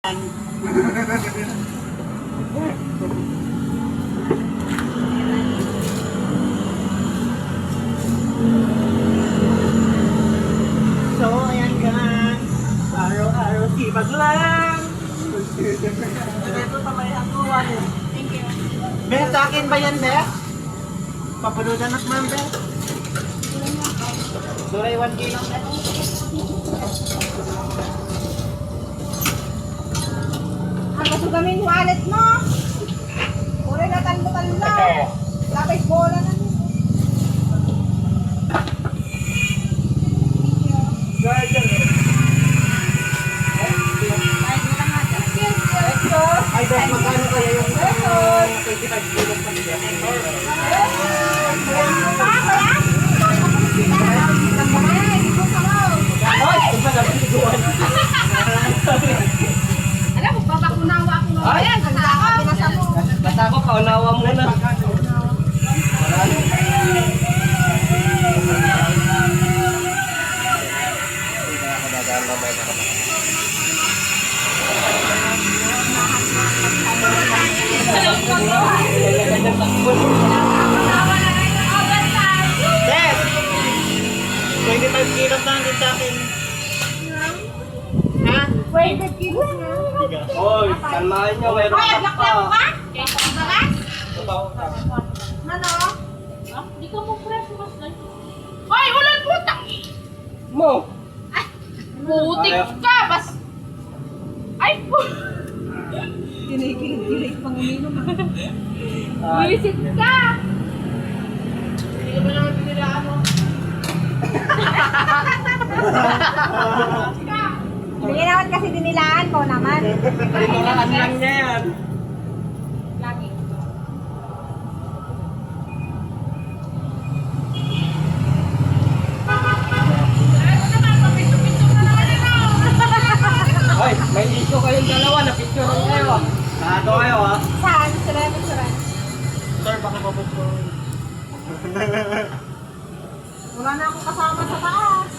So, ayan guys. Araw-araw sipag lang. Ito tamay ako. Thank you. Be, sa akin ba yan, Be? Papaludan at ma'am, Be. Duray 1 kilo. Ang kasugamin wallet mo. Uri na talo-talo. Lapis bola na. Ay, Be, magkano kaya yung 25 kilo pa niya? Ay, kung ba naman iguan? Alam mo, papakunawa ko. Ayan, ganda ako. Basta ako, kaunawa muna. Yes! 25 kilos lang din sa akin. Ha? Wait, the kilos na. Hoy, kalmahan nyo, mayroon Hoy, ka aglak pa. na mo ka? Bagas? Totoo ka. Ano? Hindi ka mo fresh mas lang. Hoy, ulan putak! Mo! Putik ka! Bas... Ay, po! Kinikilig pang uminom. Wisit ka! Hindi ka ba naman pinilaan mo? Hindi naman kasi dinilaan ko naman. Pinilaan lang niya yan. Lagi. Hoy, may issue kayong dalawa, napicturean kayo. Sado kayo ha. Saan? Saan? Sir, baka mabukong. Wala na akong kasama sa taas.